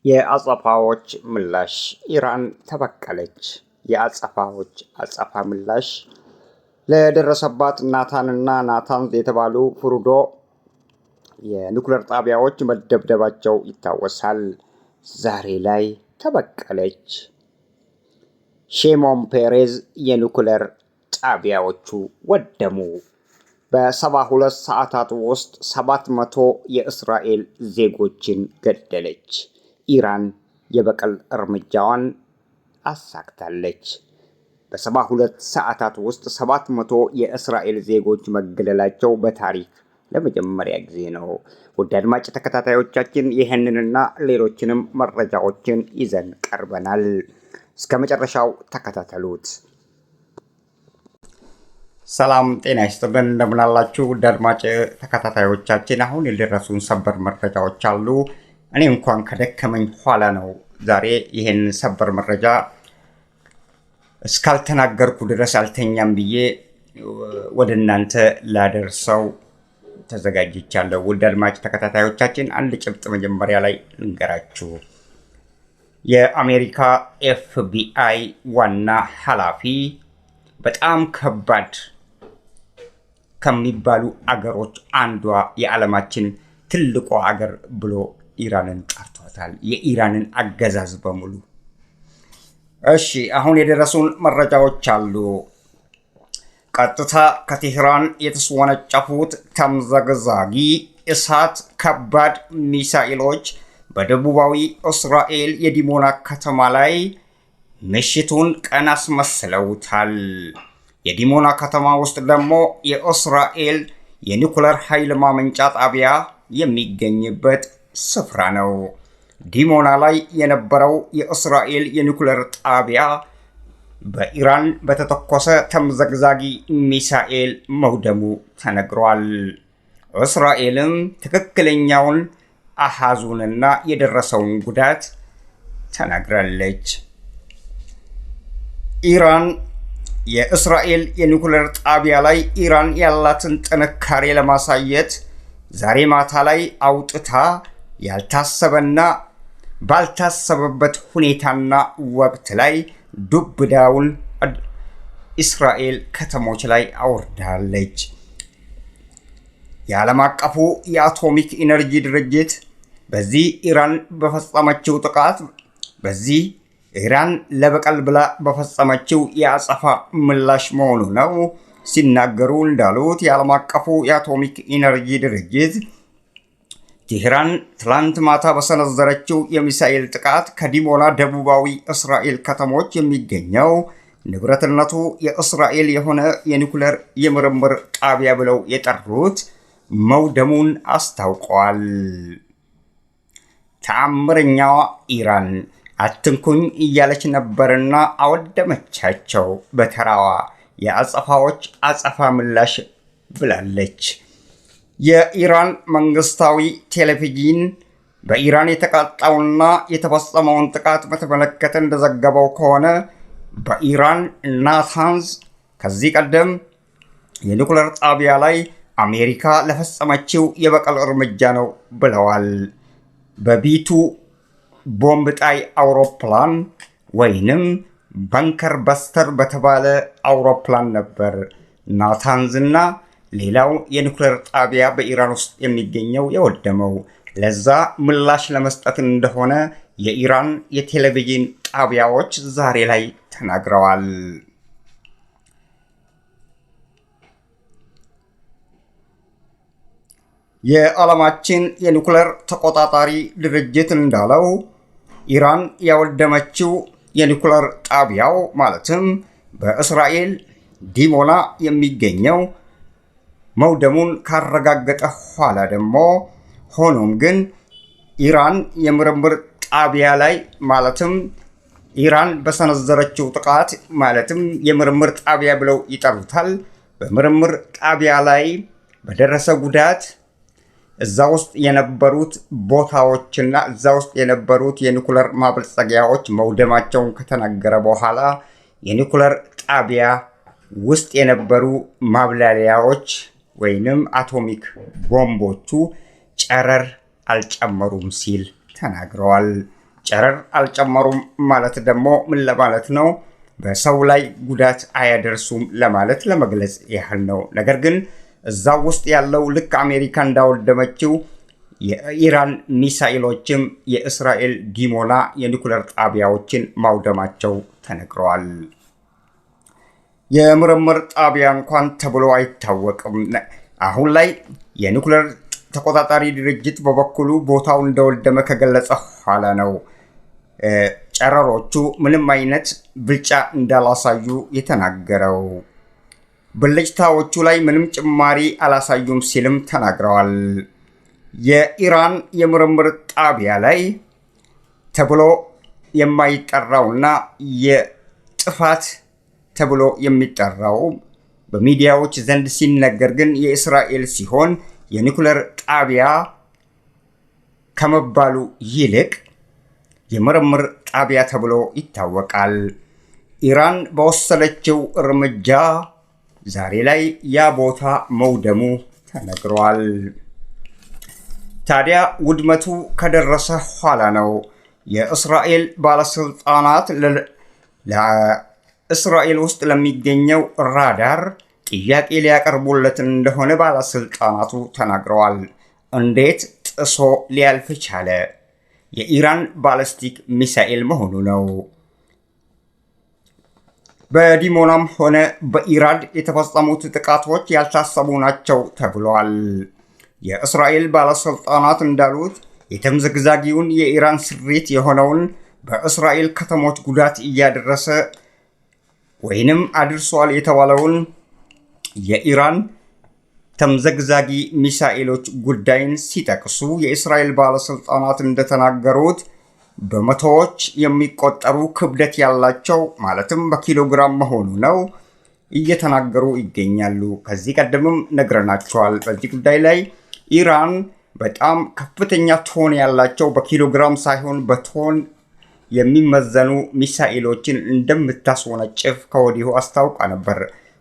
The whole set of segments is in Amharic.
የአጸፋዎች ምላሽ ኢራን ተበቀለች። የአጸፋዎች አጸፋ ምላሽ ለደረሰባት ናታንዝ የተባሉ ፍሩዶ የኒኩሌር ጣቢያዎች መደብደባቸው ይታወሳል። ዛሬ ላይ ተበቀለች። ሼሞን ፔሬዝ የኒኩሌር ጣቢያዎቹ ወደሙ። በ72 ሰዓታት ውስጥ 700 የእስራኤል ዜጎችን ገደለች። ኢራን የበቀል እርምጃዋን አሳክታለች። በ72 ሰዓታት ውስጥ 700 የእስራኤል ዜጎች መገደላቸው በታሪክ ለመጀመሪያ ጊዜ ነው። ውድ አድማጭ ተከታታዮቻችን ይህንንና ሌሎችንም መረጃዎችን ይዘን ቀርበናል። እስከ መጨረሻው ተከታተሉት። ሰላም ጤና ይስጥልን፣ እንደምን አላችሁ ውድ አድማጭ ተከታታዮቻችን። አሁን የደረሱን ሰበር መረጃዎች አሉ። እኔ እንኳን ከደከመኝ ኋላ ነው ዛሬ ይህን ሰበር መረጃ እስካልተናገርኩ ድረስ አልተኛም ብዬ ወደ እናንተ ላደርሰው ተዘጋጅቻለሁ። ውድ አድማጭ ተከታታዮቻችን አንድ ጭብጥ መጀመሪያ ላይ ልንገራችሁ። የአሜሪካ ኤፍቢአይ ዋና ኃላፊ በጣም ከባድ ከሚባሉ አገሮች አንዷ የዓለማችን ትልቋ አገር ብሎ ኢራንን ጠርቷታል። የኢራንን አገዛዝ በሙሉ። እሺ አሁን የደረሱን መረጃዎች አሉ። ቀጥታ ከቴህራን የተስወነጨፉት ተምዘግዛጊ እሳት ከባድ ሚሳኤሎች በደቡባዊ እስራኤል የዲሞና ከተማ ላይ ምሽቱን ቀን አስመስለውታል። የዲሞና ከተማ ውስጥ ደግሞ የእስራኤል የኒኩሌር ኃይል ማመንጫ ጣቢያ የሚገኝበት ስፍራ ነው። ዲሞና ላይ የነበረው የእስራኤል የኒኩሌር ጣቢያ በኢራን በተተኮሰ ተምዘግዛጊ ሚሳኤል መውደሙ ተነግሯል። እስራኤልም ትክክለኛውን አሃዙንና የደረሰውን ጉዳት ተናግራለች። ኢራን የእስራኤል የኒኩሌር ጣቢያ ላይ ኢራን ያላትን ጥንካሬ ለማሳየት ዛሬ ማታ ላይ አውጥታ ያልታሰበና ባልታሰበበት ሁኔታና ወቅት ላይ ዱብዳውን እስራኤል ከተሞች ላይ አውርዳለች። የዓለም አቀፉ የአቶሚክ ኢነርጂ ድርጅት በዚህ ኢራን በፈጸመችው ጥቃት በዚህ ኢራን ለበቀል ብላ በፈጸመችው የአጸፋ ምላሽ መሆኑ ነው ሲናገሩ እንዳሉት የዓለም አቀፉ የአቶሚክ ኢነርጂ ድርጅት ቴህራን ትላንት ማታ በሰነዘረችው የሚሳኤል ጥቃት ከዲሞና ደቡባዊ እስራኤል ከተሞች የሚገኘው ንብረትነቱ የእስራኤል የሆነ የኒኩሌር የምርምር ጣቢያ ብለው የጠሩት መውደሙን አስታውቀዋል። ተአምረኛዋ ኢራን አትንኩኝ እያለች ነበርና አወደመቻቸው በተራዋ የአጸፋዎች አጸፋ ምላሽ ብላለች። የኢራን መንግስታዊ ቴሌቪዥን በኢራን የተቃጣውና የተፈጸመውን ጥቃት በተመለከተ እንደዘገበው ከሆነ በኢራን ናታንዝ ከዚህ ቀደም የኒኩሌር ጣቢያ ላይ አሜሪካ ለፈጸመችው የበቀል እርምጃ ነው ብለዋል። በቢቱ ቦምብ ጣይ አውሮፕላን ወይንም ባንከር በስተር በተባለ አውሮፕላን ነበር ናታንዝና ሌላው የኒኩሌር ጣቢያ በኢራን ውስጥ የሚገኘው የወደመው። ለዛ ምላሽ ለመስጠት እንደሆነ የኢራን የቴሌቪዥን ጣቢያዎች ዛሬ ላይ ተናግረዋል። የዓለማችን የኒኩሌር ተቆጣጣሪ ድርጅት እንዳለው ኢራን ያወደመችው የኒኩሌር ጣቢያው ማለትም በእስራኤል ዲሞና የሚገኘው መውደሙን ካረጋገጠ ኋላ ደግሞ ሆኖም ግን ኢራን የምርምር ጣቢያ ላይ ማለትም ኢራን በሰነዘረችው ጥቃት ማለትም የምርምር ጣቢያ ብለው ይጠሩታል። በምርምር ጣቢያ ላይ በደረሰ ጉዳት እዛ ውስጥ የነበሩት ቦታዎችና እዛ ውስጥ የነበሩት የኒኩሌር ማበልጸጊያዎች መውደማቸውን ከተናገረ በኋላ የኒኩሌር ጣቢያ ውስጥ የነበሩ ማብላሊያዎች ወይንም አቶሚክ ቦምቦቹ ጨረር አልጨመሩም ሲል ተናግረዋል። ጨረር አልጨመሩም ማለት ደግሞ ምን ለማለት ነው? በሰው ላይ ጉዳት አያደርሱም ለማለት ለመግለጽ ያህል ነው። ነገር ግን እዛው ውስጥ ያለው ልክ አሜሪካ እንዳወደመችው የኢራን ሚሳኤሎችም የእስራኤል ዲሞና የኒኩለር ጣቢያዎችን ማውደማቸው ተነግረዋል። የምርምር ጣቢያ እንኳን ተብሎ አይታወቅም። አሁን ላይ የኒኩለር ተቆጣጣሪ ድርጅት በበኩሉ ቦታው እንደወደመ ከገለጸ ኋላ ነው ጨረሮቹ ምንም አይነት ብልጫ እንዳላሳዩ የተናገረው። ብልጭታዎቹ ላይ ምንም ጭማሪ አላሳዩም ሲልም ተናግረዋል። የኢራን የምርምር ጣቢያ ላይ ተብሎ የማይጠራውና የጥፋት ተብሎ የሚጠራው በሚዲያዎች ዘንድ ሲነገር ግን የእስራኤል ሲሆን የኒኩለር ጣቢያ ከመባሉ ይልቅ የምርምር ጣቢያ ተብሎ ይታወቃል። ኢራን በወሰደችው እርምጃ ዛሬ ላይ ያ ቦታ መውደሙ ተነግሯል። ታዲያ ውድመቱ ከደረሰ ኋላ ነው የእስራኤል ባለስልጣናት ለእስራኤል ውስጥ ለሚገኘው ራዳር ጥያቄ ሊያቀርቡለት እንደሆነ ባለስልጣናቱ ተናግረዋል። እንዴት ጥሶ ሊያልፍ ቻለ? የኢራን ባሊስቲክ ሚሳኤል መሆኑ ነው። በዲሞናም ሆነ በኢራድ የተፈጸሙት ጥቃቶች ያልታሰቡ ናቸው ተብሏል። የእስራኤል ባለስልጣናት እንዳሉት የተምዘግዛጊውን የኢራን ስሪት የሆነውን በእስራኤል ከተሞች ጉዳት እያደረሰ ወይንም አድርሷል የተባለውን የኢራን ተምዘግዛጊ ሚሳኤሎች ጉዳይን ሲጠቅሱ የእስራኤል ባለስልጣናት እንደተናገሩት በመቶዎች የሚቆጠሩ ክብደት ያላቸው ማለትም በኪሎግራም መሆኑ ነው እየተናገሩ ይገኛሉ። ከዚህ ቀደምም ነግረናቸዋል። በዚህ ጉዳይ ላይ ኢራን በጣም ከፍተኛ ቶን ያላቸው በኪሎግራም ሳይሆን በቶን የሚመዘኑ ሚሳኤሎችን እንደምታስወነጭፍ ከወዲሁ አስታውቃ ነበር።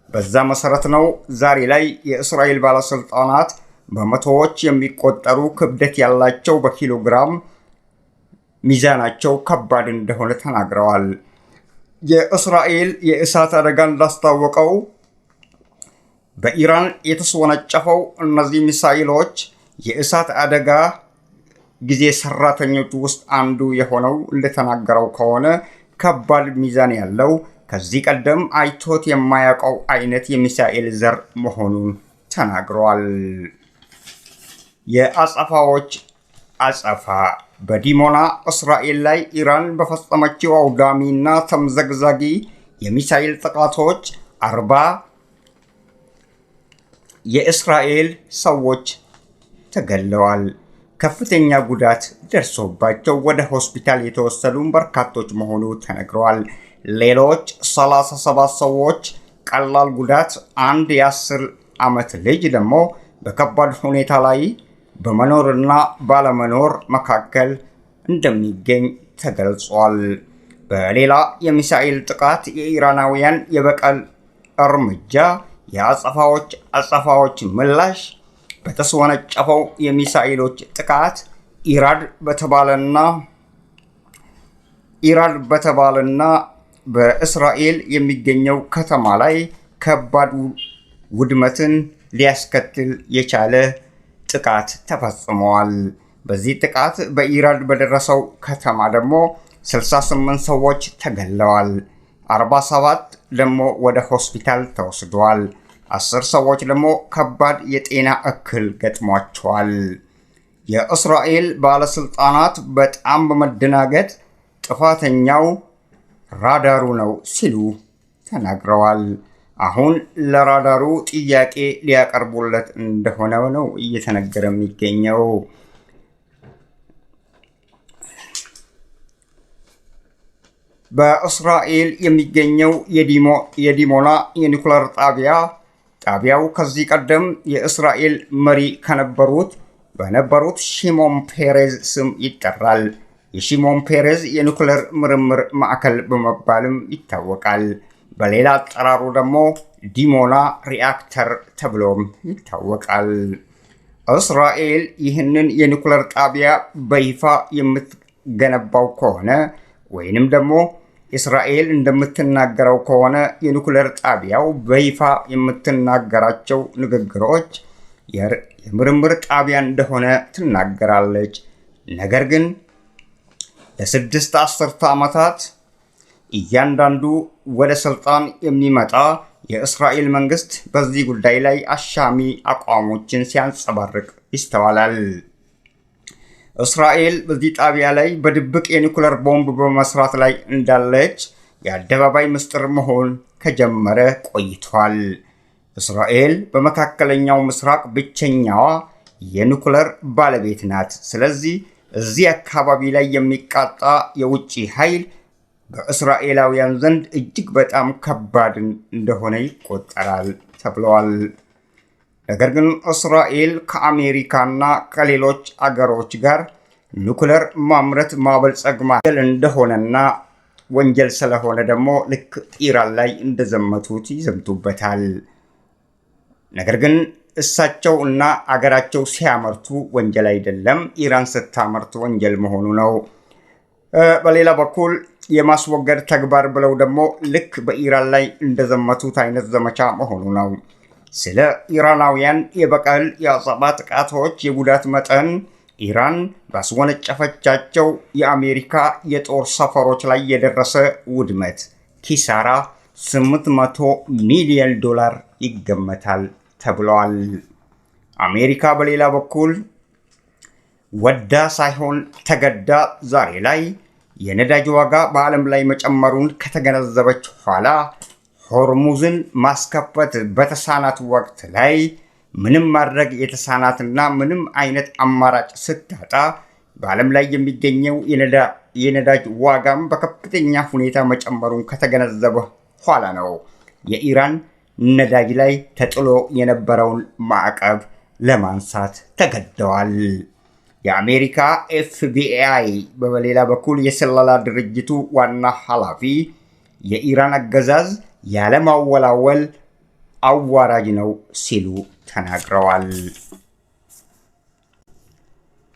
በዛ መሰረት ነው ዛሬ ላይ የእስራኤል ባለስልጣናት በመቶዎች የሚቆጠሩ ክብደት ያላቸው በኪሎግራም ሚዛናቸው ከባድ እንደሆነ ተናግረዋል። የእስራኤል የእሳት አደጋ እንዳስታወቀው በኢራን የተስወነጨፈው እነዚህ ሚሳኤሎች የእሳት አደጋ ጊዜ ሰራተኞች ውስጥ አንዱ የሆነው እንደተናገረው ከሆነ ከባድ ሚዛን ያለው ከዚህ ቀደም አይቶት የማያውቀው አይነት የሚሳኤል ዘር መሆኑን ተናግረዋል። የአጸፋዎች አጸፋ በዲሞና እስራኤል ላይ ኢራን በፈጸመችው አውዳሚና ተምዘግዛጊ የሚሳኤል ጥቃቶች 40 የእስራኤል ሰዎች ተገለዋል። ከፍተኛ ጉዳት ደርሶባቸው ወደ ሆስፒታል የተወሰዱ በርካቶች መሆኑ ተነግረዋል። ሌሎች 37 ሰዎች ቀላል ጉዳት፣ አንድ የ10 ዓመት ልጅ ደግሞ በከባድ ሁኔታ ላይ በመኖርና ባለመኖር መካከል እንደሚገኝ ተገልጿል። በሌላ የሚሳኤል ጥቃት የኢራናውያን የበቀል እርምጃ የአጸፋዎች ምላሽ በተስወነጨፈው የሚሳኤሎች ጥቃት ኢራድ በተባለና በእስራኤል የሚገኘው ከተማ ላይ ከባድ ውድመትን ሊያስከትል የቻለ ጥቃት ተፈጽመዋል። በዚህ ጥቃት በኢራድ በደረሰው ከተማ ደግሞ 68 ሰዎች ተገለዋል። 47 ደግሞ ወደ ሆስፒታል ተወስደዋል። 10 ሰዎች ደግሞ ከባድ የጤና እክል ገጥሟቸዋል። የእስራኤል ባለስልጣናት በጣም በመደናገጥ ጥፋተኛው ራዳሩ ነው ሲሉ ተናግረዋል። አሁን ለራዳሩ ጥያቄ ሊያቀርቡለት እንደሆነ ነው እየተነገረ የሚገኘው። በእስራኤል የሚገኘው የዲሞና የኒኩለር ጣቢያው ከዚህ ቀደም የእስራኤል መሪ በነበሩት ሺሞን ፔሬዝ ስም ይጠራል። የሺሞን ፔሬዝ የኒኩለር ምርምር ማዕከል በመባልም ይታወቃል። በሌላ አጠራሩ ደግሞ ዲሞና ሪአክተር ተብሎም ይታወቃል። እስራኤል ይህንን የኒኩለር ጣቢያ በይፋ እንደምትገነባው ከሆነ ወይንም ደግሞ እስራኤል እንደምትናገረው ከሆነ የኒኩሌር ጣቢያው በይፋ የምትናገራቸው ንግግሮች የምርምር ጣቢያ እንደሆነ ትናገራለች። ነገር ግን ለ6 አስርተ ዓመታት እያንዳንዱ ወደ ስልጣን የሚመጣ የእስራኤል መንግስት በዚህ ጉዳይ ላይ አሻሚ አቋሞችን ሲያንጸባርቅ ይስተዋላል። እስራኤል በዚህ ጣቢያ ላይ በድብቅ የኒኩሌር ቦምብ በመስራት ላይ እንዳለች የአደባባይ ምስጢር መሆን ከጀመረ ቆይቷል። እስራኤል በመካከለኛው ምስራቅ ብቸኛዋ የኒኩሌር ባለቤት ናት። ስለዚህ እዚህ አካባቢ ላይ የሚቃጣ የውጭ ኃይል በእስራኤላውያን ዘንድ እጅግ በጣም ከባድ እንደሆነ ይቆጠራል ተብለዋል። ነገር ግን እስራኤል ከአሜሪካና ከሌሎች አገሮች ጋር ኒኩሌር ማምረት ማበልጸግ ወንጀል እንደሆነና ወንጀል ስለሆነ ደግሞ ልክ ኢራን ላይ እንደዘመቱት ይዘምቱበታል። ነገር ግን እሳቸው እና አገራቸው ሲያመርቱ ወንጀል አይደለም፣ ኢራን ስታመርት ወንጀል መሆኑ ነው። በሌላ በኩል የማስወገድ ተግባር ብለው ደግሞ ልክ በኢራን ላይ እንደዘመቱት አይነት ዘመቻ መሆኑ ነው። ስለ ኢራናውያን የበቀል የአጸፋ ጥቃቶች የጉዳት መጠን ኢራን ባስወነጨፈቻቸው የአሜሪካ የጦር ሰፈሮች ላይ የደረሰ ውድመት ኪሳራ $800 ሚሊዮን ይገመታል ተብለዋል። አሜሪካ በሌላ በኩል ወዳ ሳይሆን ተገዳ ዛሬ ላይ የነዳጅ ዋጋ በዓለም ላይ መጨመሩን ከተገነዘበች ኋላ ሆርሙዝን ማስከፈት በተሳናት ወቅት ላይ ምንም ማድረግ የተሳናትና ምንም አይነት አማራጭ ስታጣ በዓለም ላይ የሚገኘው የነዳጅ ዋጋም በከፍተኛ ሁኔታ መጨመሩን ከተገነዘበ ኋላ ነው የኢራን ነዳጅ ላይ ተጥሎ የነበረውን ማዕቀብ ለማንሳት ተገደዋል። የአሜሪካ FBI በሌላ በኩል የስለላ ድርጅቱ ዋና ኃላፊ የኢራን አገዛዝ ያለማወላወል አዋራጅ ነው ሲሉ ተናግረዋል።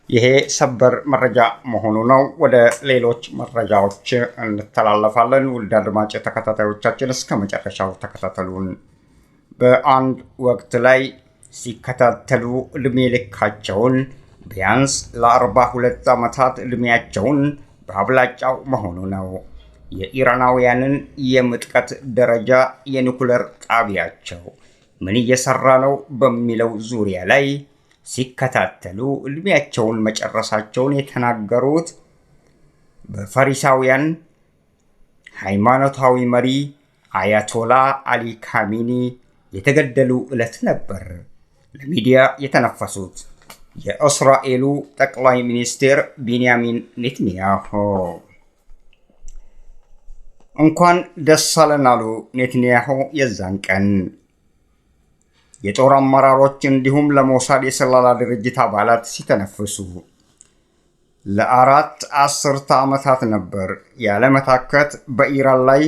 ይሄ ሰበር መረጃ መሆኑ ነው። ወደ ሌሎች መረጃዎች እንተላለፋለን። ውድ አድማጭ ተከታታዮቻችን እስከ መጨረሻው ተከታተሉን። በአንድ ወቅት ላይ ሲከታተሉ ዕድሜ ልካቸውን ቢያንስ ለ42 ዓመታት ዕድሜያቸውን በአብላጫው መሆኑ ነው የኢራናውያንን የምጥቀት ደረጃ የኒኩሌር ጣቢያቸው ምን እየሰራ ነው በሚለው ዙሪያ ላይ ሲከታተሉ ዕድሜያቸውን መጨረሳቸውን የተናገሩት በፈሪሳውያን ሃይማኖታዊ መሪ አያቶላ አሊ ካሚኒ የተገደሉ ዕለት ነበር ለሚዲያ የተነፈሱት የእስራኤሉ ጠቅላይ ሚኒስትር ቤንያሚን ኔታንያሁ። እንኳን ደስ አለን አሉ ኔታንያሁ የዛን ቀን። የጦር አመራሮች እንዲሁም ለሞሳድ የስለላ ድርጅት አባላት ሲተነፍሱ ለ4 አስርተ ዓመታት ነበር ያለመታከት በኢራን ላይ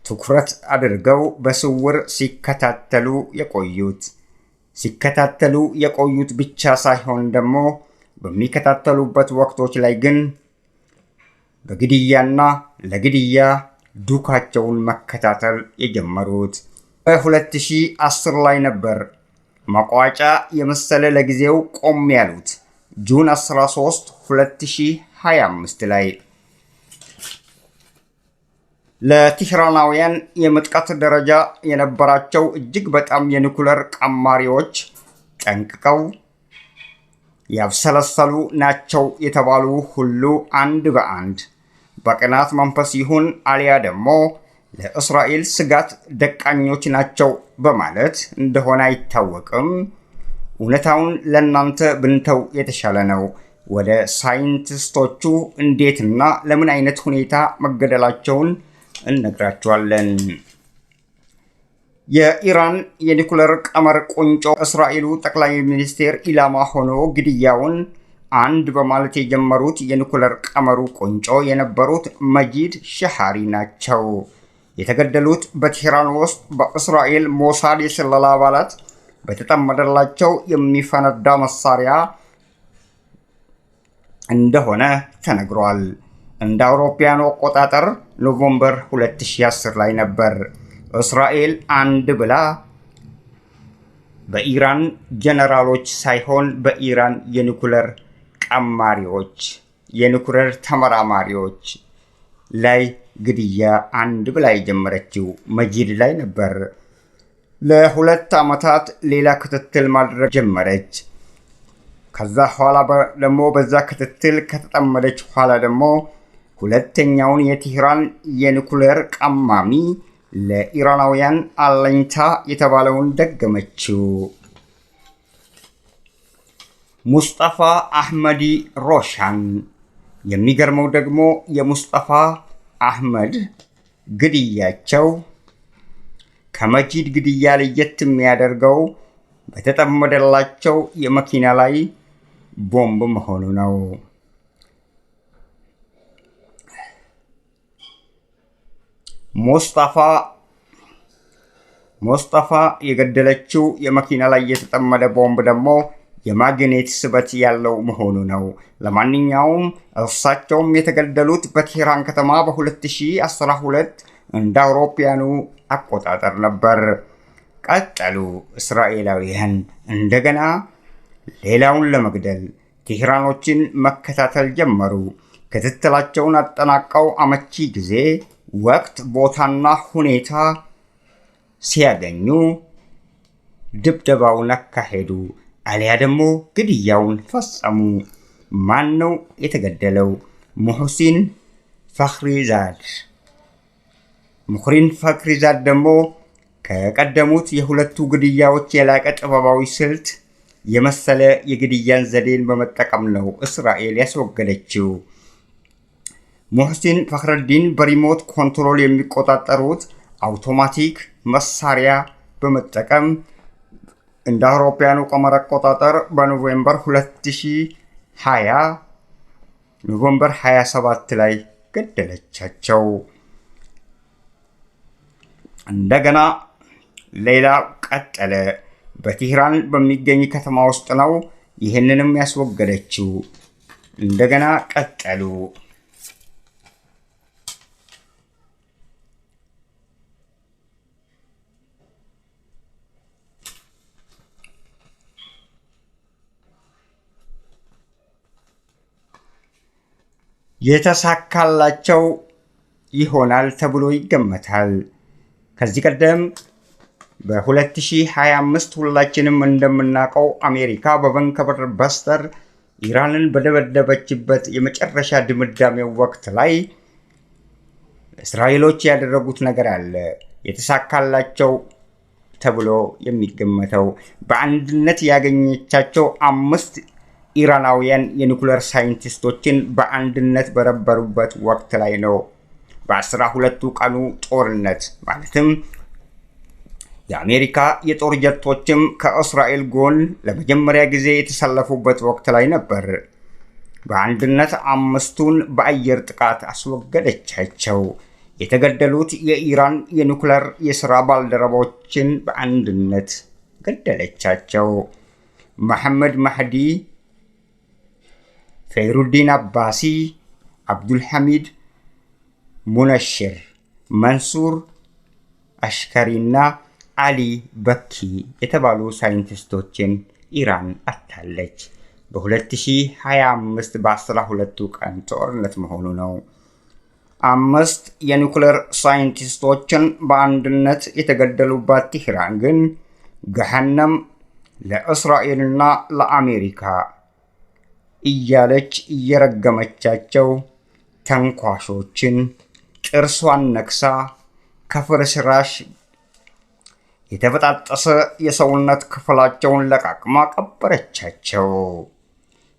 ትኩረት አድርገው በስውር ሲከታተሉ የቆዩት ብቻ ሳይሆን ደግሞ በሚከታተሉበት ወቅቶች ላይ ግን በግድያና ለግድያ ዱካቸውን መከታተል የጀመሩት። በ2010 ላይ ነበር መቋጫ የመሰለ ለጊዜው ቆም ያሉት። ጁን 13 2025 ላይ ለቴህራናውያን የምጥቀት ደረጃ የነበራቸው እጅግ በጣም የኒኩሌር ቀማሪዎች ጠንቅቀው ያብሰለሰሉ ናቸው የተባሉ ሁሉ አንድ በአንድ በቅናት መንፈስ ይሁን አሊያ ደግሞ ለእስራኤል ስጋት ደቃኞች ናቸው በማለት እንደሆነ አይታወቅም። እውነታውን ለእናንተ ብንተው የተሻለ ነው። ወደ ሳይንቲስቶቹ እንዴትና ለምን አይነት ሁኔታ መገደላቸውን እነግራችኋለን። የኢራን የኒኩሌር ቀመር ቁንጮ እስራኤሉ ጠቅላይ ሚኒስቴር ኢላማ ሆኖ ግድያውን አንድ በማለት የጀመሩት የኒኩሌር ቀመሩ ቁንጮ የነበሩት መጂድ ሸሃሪ ናቸው። የተገደሉት በቴህራን ውስጥ በእስራኤል ሞሳድ የስለላ አባላት በተጠመደላቸው የሚፈነዳ መሳሪያ እንደሆነ ተነግሯል። እንደ አውሮፓውያኑ አቆጣጠር ኖቬምበር 2010 ላይ ነበር እስራኤል አንድ ብላ በኢራን ጀነራሎች ሳይሆን በኢራን የኒኩለር ቀማሪዎች የኒኩለር ተመራማሪዎች ላይ ግድያ አንድ ብላ የጀመረችው መጂድ ላይ ነበር። ለ2 ዓመታት ሌላ ክትትል ማድረግ ጀመረች። ከዛ ኋላ ደግሞ በዛ ክትትል ከተጠመደች ኋላ ደግሞ ሁለተኛውን የቴህራን የኒኩለር ቀማሚ ለኢራናውያን አለኝታ የተባለውን ደገመችው። ሙስጠፋ አህመዲ ሮሻን። የሚገርመው ደግሞ የሙስጠፋ አህመድ ግድያቸው ከመጂድ ግድያ ለየት የሚያደርገው በተጠመደላቸው የመኪና ላይ ቦምብ መሆኑ ነው። ሙስጠፋ የገደለችው የመኪና ላይ የተጠመደ ቦምብ ደግሞ የማግኔት ስበት ያለው መሆኑ ነው። ለማንኛውም እርሳቸውም የተገደሉት በቴህራን ከተማ በ2012 እንደ አውሮፓውያኑ አቆጣጠር ነበር። ቀጠሉ እስራኤላውያን እንደገና ሌላውን ለመግደል ቴህራኖችን መከታተል ጀመሩ። ክትትላቸውን አጠናቀው አመቺ ጊዜ፣ ወቅት፣ ቦታና ሁኔታ ሲያገኙ ድብደባውን አካሄዱ፣ አሊያ ደግሞ ግድያውን ፈጸሙ። ማን ነው የተገደለው? ሙሕሲን ፈኽሪዛድ። ሙሕሲን ፈኽሪዛድ ደግሞ ከቀደሙት የሁለቱ ግድያዎች የላቀ ጥበባዊ ስልት የመሰለ የግድያን ዘዴን በመጠቀም ነው እስራኤል ያስወገደችው። ሙሕሲን ፈኽረዲን በሪሞት ኮንትሮል የሚቆጣጠሩት አውቶማቲክ መሳሪያ በመጠቀም እንደ አውሮፓውያኑ ቀመር አቆጣጠር በኖቬምበር 2020 ኖቬምበር 27 ላይ ገደለቻቸው። እንደገና ሌላ ቀጠለ። በቴህራን በሚገኝ ከተማ ውስጥ ነው ይህንንም ያስወገደችው። እንደገና ቀጠሉ። የተሳካላቸው ይሆናል ተብሎ ይገመታል። ከዚህ ቀደም በ2025 ሁላችንም እንደምናውቀው አሜሪካ በቫንኮቨር በስተር ኢራንን በደበደበችበት የመጨረሻ ድምዳሜው ወቅት ላይ እስራኤሎች ያደረጉት ነገር አለ። የተሳካላቸው ተብሎ የሚገመተው በአንድነት ያገኘቻቸው 5 ኢራናውያን የኒኩለር ሳይንቲስቶችን በአንድነት በረበሩበት ወቅት ላይ ነው። በ12ቱ ቀኑ ጦርነት ማለትም የአሜሪካ የጦር ጀቶችም ከእስራኤል ጎን ለመጀመሪያ ጊዜ የተሰለፉበት ወቅት ላይ ነበር። በአንድነት 5ቱን በአየር ጥቃት አስወገደቻቸው። የተገደሉት የኢራን የኒኩለር የሥራ ባልደረቦችን በአንድነት ገደለቻቸው። መሐመድ ማህዲ፣ ፌይሩዲን አባሲ፣ አብዱልሐሚድ ሙነሽር፣ መንሱር አሽከሪና አሊ በኪ የተባሉ ሳይንቲስቶችን ኢራን አታለች። በ2025 በ12ቱ ቀን ጦርነት መሆኑ ነው። 5 የኒኩለር ሳይንቲስቶችን በአንድነት የተገደሉባት ቴህራን ግን ገሃነም ለእስራኤልና ለአሜሪካ እያለች እየረገመቻቸው ተንኳሾችን ጥርሷን ነክሳ ከፍርስራሽ የተበጣጠሰ የሰውነት ክፍላቸውን ለቃቅማ ቀበረቻቸው።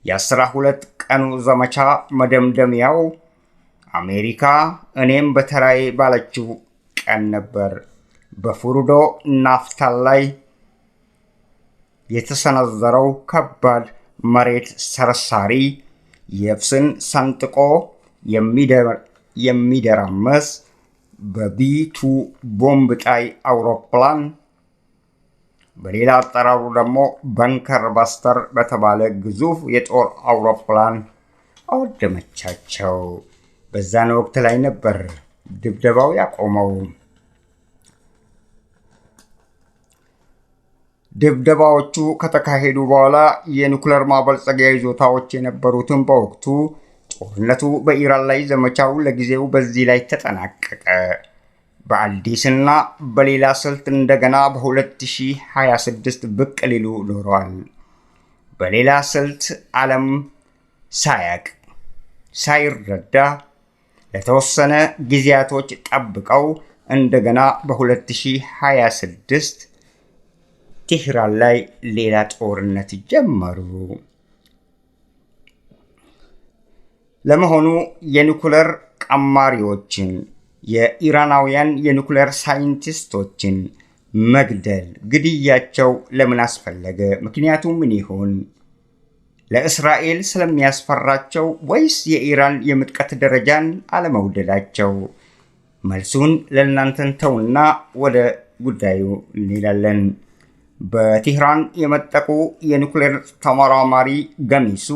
የ12 ቀኑ ዘመቻ መደምደሚያው አሜሪካ እኔም በተራዬ ባለችው ቀን ነበር። በፎርዶ ናፍታል ላይ የተሰነዘረው ከባድ መሬት ሰርሳሪ የብስን ሰንጥቆ የሚደራመስ በቢ2 ቦምብ ጣይ አውሮፕላን በሌላ አጠራሩ ደግሞ ባንከር ባስተር በተባለ ግዙፍ የጦር አውሮፕላን አወደመቻቸው። በዛን ወቅት ላይ ነበር ድብደባው ያቆመው። ድብደባዎቹ ከተካሄዱ በኋላ የኒኩለር ማበልጸጊያ ይዞታዎች የነበሩትን በወቅቱ ጦርነቱ በኢራን ላይ ዘመቻው ለጊዜው በዚህ ላይ ተጠናቀቀ። በአዲስና በሌላ ስልት እንደገና በ2026 ብቅ ሊሉ ኖረዋል። በሌላ ስልት ዓለም ሳያቅ ሳይረዳ ለተወሰነ ጊዜያቶች ጠብቀው እንደገና በ2026 ቴህራን ላይ ሌላ ጦርነት ጀመሩ። ለመሆኑ የኒኩለር ቀማሪዎችን የኢራናውያን የኒኩለር ሳይንቲስቶችን መግደል ግድያቸው ለምን አስፈለገ? ምክንያቱ ምን ይሆን? ለእስራኤል ስለሚያስፈራቸው ወይስ የኢራን የምጥቀት ደረጃን አለመውደዳቸው? መልሱን ለእናንተን ተውና ወደ ጉዳዩ እንሄዳለን። በቴህራን የመጠቁ የኒኩሌር ተመራማሪ ገሚሱ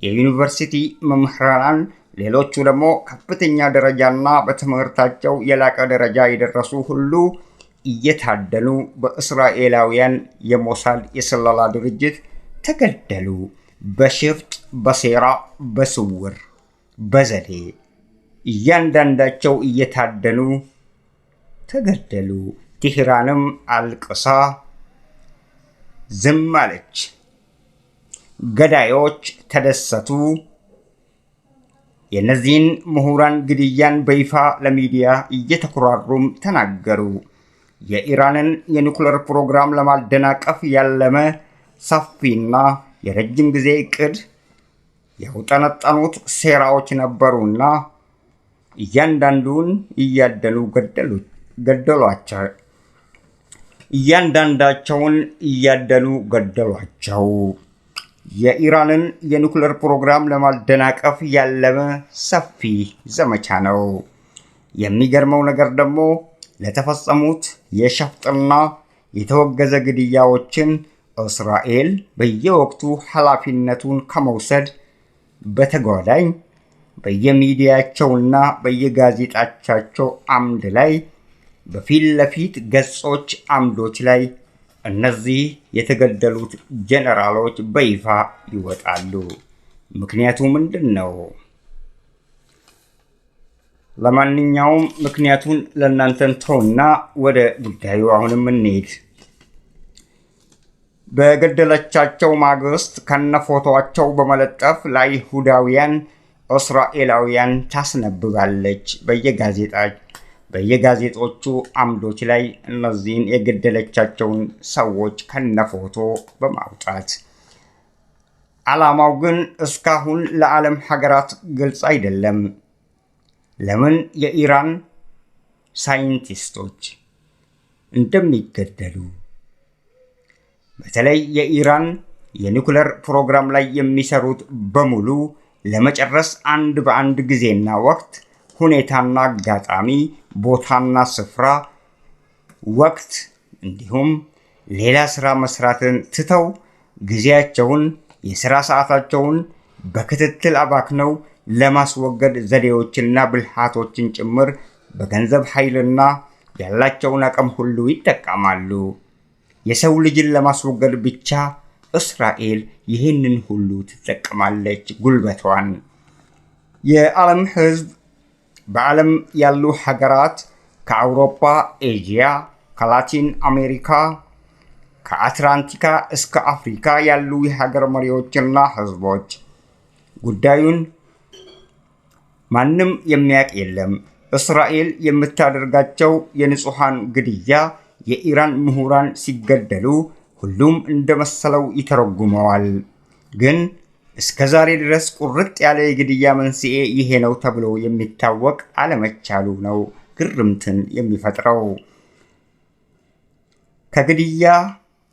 የዩኒቨርሲቲ መምህራን፣ ሌሎቹ ደግሞ ከፍተኛ ደረጃና በትምህርታቸው የላቀ ደረጃ የደረሱ ሁሉ እየታደኑ በእስራኤላውያን የሞሳድ የስለላ ድርጅት ተገደሉ። በሽፍጥ፣ በሴራ፣ በስውር፣ በዘዴ እያንዳንዳቸው እየታደኑ ተገደሉ። ቴህራንም አልቅሳ ዝም አለች። ገዳዮች ተደሰቱ። የእነዚህን ምሁራን ግድያን በይፋ ለሚዲያ እየተኮራሩም ተናገሩ። የኢራንን የኒኩለር ፕሮግራም ለማደናቀፍ ያለመ ሰፊና የረጅም ጊዜ እቅድ ያውጠነጠኑት ሴራዎች ነበሩና እያንዳንዱን እያደኑ ገደሏቸው። እያንዳንዳቸውን እያደኑ ገደሏቸው። የኢራንን የኒኩለር ፕሮግራም ለማደናቀፍ ያለመ ሰፊ ዘመቻ ነው። የሚገርመው ነገር ደግሞ ለተፈጸሙት የሸፍጥና የተወገዘ ግድያዎችን እስራኤል በየወቅቱ ኃላፊነቱን ከመውሰድ በተጓዳኝ በየሚዲያቸውና በየጋዜጣቻቸው አምድ ላይ በፊት ለፊት ገጾች አምዶች ላይ እነዚህ የተገደሉት ጄኔራሎች በይፋ ይወጣሉ። ምክንያቱ ምንድን ነው? ለማንኛውም ምክንያቱን ለእናንተን ተውና ወደ ጉዳዩ አሁንም እንሄድ። በገደለቻቸው ማግስት ከነፎቶቸው በመለጠፍ ለአይሁዳውያን እስራኤላውያን ታስነብባለች። በየጋዜጦቹ አምዶች ላይ እነዚህን የገደለቻቸውን ሰዎች ከነፎቶ በማውጣት ዓላማው ግን እስካሁን ለዓለም ሀገራት ግልጽ አይደለም። ለምን የኢራን ሳይንቲስቶች እንደሚገደሉ፣ በተለይ የኢራን የኒኩለር ፕሮግራም ላይ የሚሰሩት በሙሉ ለመጨረስ አንድ በአንድ ጊዜና ወቅት፣ ሁኔታና አጋጣሚ፣ ቦታና ስፍራ፣ ወቅት እንዲሁም ሌላ ስራ መስራትን ትተው ጊዜያቸውን፣ የሥራ ሰዓታቸውን በክትትል አባክነው ለማስወገድ ዘዴዎችና ብልሃቶችን ጭምር በገንዘብ ኃይልና ያላቸውን አቅም ሁሉ ይጠቀማሉ። የሰው ልጅን ለማስወገድ ብቻ እስራኤል ይህንን ሁሉ ትጠቀማለች ጉልበቷን። የዓለም ሕዝብ በዓለም ያሉ ሀገራት ከአውሮፓ፣ ኤዥያ፣ ከላቲን አሜሪካ፣ ከአትላንቲካ እስከ አፍሪካ ያሉ የሀገር መሪዎችና ሕዝቦች ጉዳዩን ማንም የሚያውቅ የለም። እስራኤል የምታደርጋቸው የንጹሐን ግድያ፣ የኢራን ምሁራን ሲገደሉ ሁሉም እንደመሰለው ይተረጉመዋል። ግን እስከ ዛሬ ድረስ ቁርጥ ያለ የግድያ መንስኤ ይሄ ነው ተብሎ የሚታወቅ አለመቻሉ ነው ግርምትን የሚፈጥረው። ከግድያ፣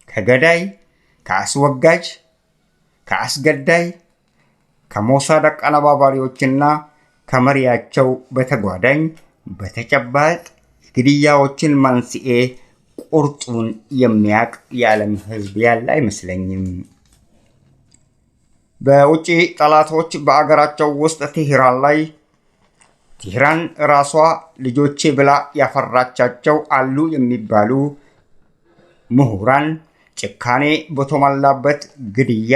ከገዳይ፣ ከአስወጋጅ፣ ከአስገዳይ፣ ከሞሳድ አቀነባባሪዎችና ከመሪያቸው በተጓዳኝ በተጨባጭ የግድያዎችን መንስኤ ቁርጡን የሚያውቅ የዓለም ሕዝብ ያለ አይመስለኝም። በውጪ ጠላቶች በአገራቸው ውስጥ ቴህራን ራሷ ልጆቼ ብላ ያፈራቻቸው አሉ የሚባሉ ምሁራን ጭካኔ በተሞላበት ግድያ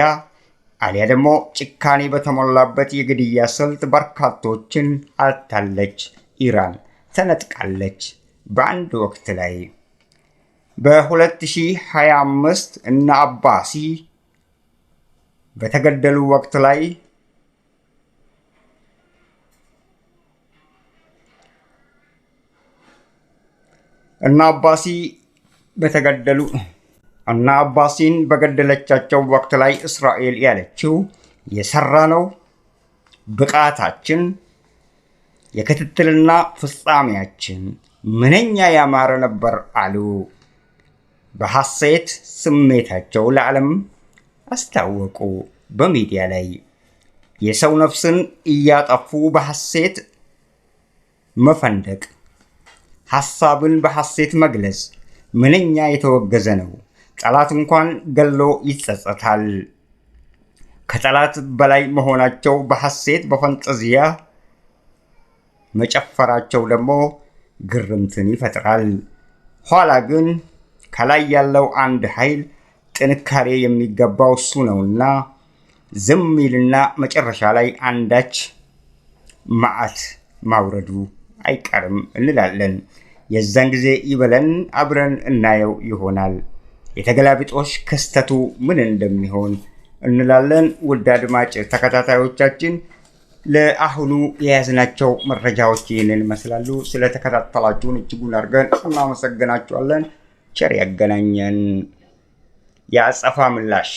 አሊያ ደግሞ ጭካኔ በተሞላበት የግድያ ስልት በርካቶችን አልታለች። ኢራን ተነጥቃለች። በአንድ ወቅት ላይ በ2025 እነ አባሲ በተገደሉ ወቅት ላይ እና አባሲን በገደለቻቸው ወቅት ላይ እስራኤል ያለችው የሰራነው ብቃታችን የክትትልና ፍጻሜያችን ምንኛ ያማረ ነበር አሉ። በሐሴት ስሜታቸው ለዓለም አስታወቁ። በሚዲያ ላይ የሰው ነፍስን እያጠፉ በሐሴት መፈንደቅ፣ ሐሳብን በሐሴት መግለጽ ምንኛ የተወገዘ ነው። ጠላት እንኳን ገሎ ይጸጸታል። ከጠላት በላይ መሆናቸው በሐሴት በፈንጠዚያ መጨፈራቸው ደግሞ ግርምትን ይፈጥራል። ኋላ ግን ከላይ ያለው አንድ ኃይል ጥንካሬ የሚገባው እሱ ነውና ዝም ይልና መጨረሻ ላይ አንዳች መዓት ማውረዱ አይቀርም እንላለን። የዛን ጊዜ ይበለን አብረን እናየው ይሆናል። የተገላቢጦሽ ክስተቱ ምን እንደሚሆን እንላለን። ውድ አድማጭ ተከታታዮቻችን ለአሁኑ የያዝናቸው መረጃዎች ይህንን ይመስላሉ። ስለተከታተላችሁን እጅጉን አድርገን እናመሰግናችኋለን። ቸር ያገናኘን። የአጸፋ ምላሽ